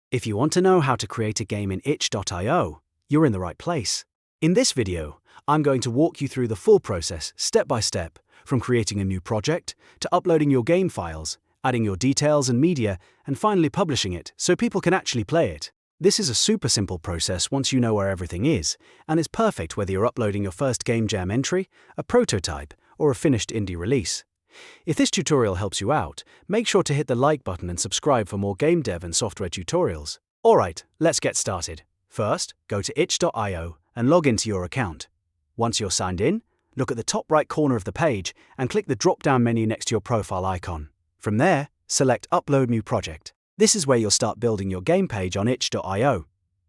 If you want to know how to create a game in itch.io, you're in the right place. In this video, I'm going to walk you through the full process, step by step, from creating a new project, to uploading your game files, adding your details and media, and finally publishing it so people can actually play it. This is a super simple process once you know where everything is, and it's perfect whether you're uploading your first game jam entry, a prototype, or a finished indie release. If this tutorial helps you out, make sure to hit the like button and subscribe for more game dev and software tutorials. Alright, let's get started. First, go to itch.io and log into your account. Once you're signed in, look at the top right corner of the page and click the drop-down menu next to your profile icon. From there, select Upload New Project. This is where you'll start building your game page on itch.io.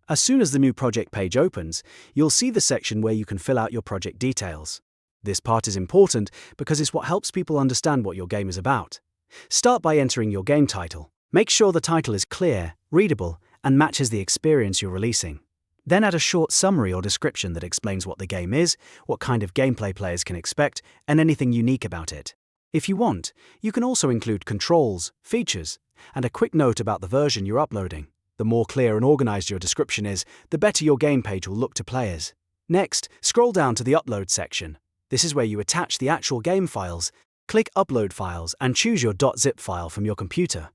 As soon as the new project page opens, you'll see the section where you can fill out your project details. This part is important because it's what helps people understand what your game is about. Start by entering your game title. Make sure the title is clear, readable, and matches the experience you're releasing. Then add a short summary or description that explains what the game is, what kind of gameplay players can expect, and anything unique about it. If you want, you can also include controls, features, and a quick note about the version you're uploading. The more clear and organized your description is, the better your game page will look to players. Next, scroll down to the Upload section. This is where you attach the actual game files. Click Upload Files and choose your .zip file from your computer.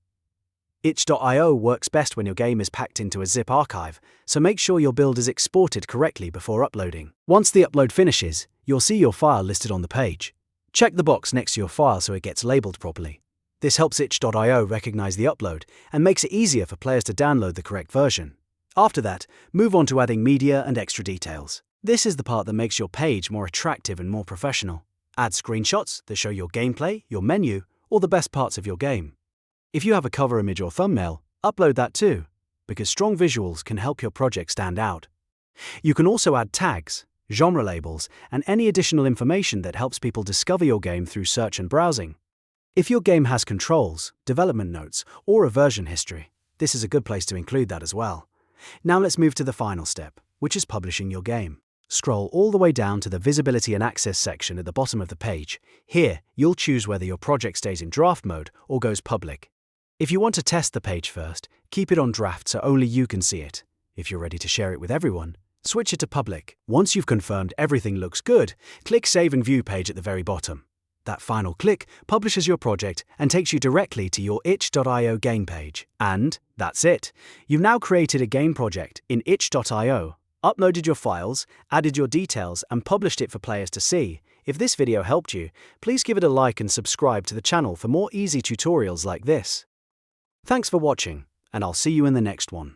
Itch.io works best when your game is packed into a zip archive, so make sure your build is exported correctly before uploading. Once the upload finishes, you'll see your file listed on the page. Check the box next to your file so it gets labeled properly. This helps itch.io recognize the upload and makes it easier for players to download the correct version. After that, move on to adding media and extra details. This is the part that makes your page more attractive and more professional. Add screenshots that show your gameplay, your menu, or the best parts of your game. If you have a cover image or thumbnail, upload that too, because strong visuals can help your project stand out. You can also add tags, genre labels, and any additional information that helps people discover your game through search and browsing. If your game has controls, development notes, or a version history, this is a good place to include that as well. Now let's move to the final step, which is publishing your game. Scroll all the way down to the Visibility and Access section at the bottom of the page. Here, you'll choose whether your project stays in draft mode or goes public. If you want to test the page first, keep it on draft so only you can see it. If you're ready to share it with everyone, switch it to public. Once you've confirmed everything looks good, click Save and View page at the very bottom. That final click publishes your project and takes you directly to your itch.io game page. And that's it. You've now created a game project in itch.io, uploaded your files, added your details, and published it for players to see. If this video helped you, please give it a like and subscribe to the channel for more easy tutorials like this. Thanks for watching, and I'll see you in the next one.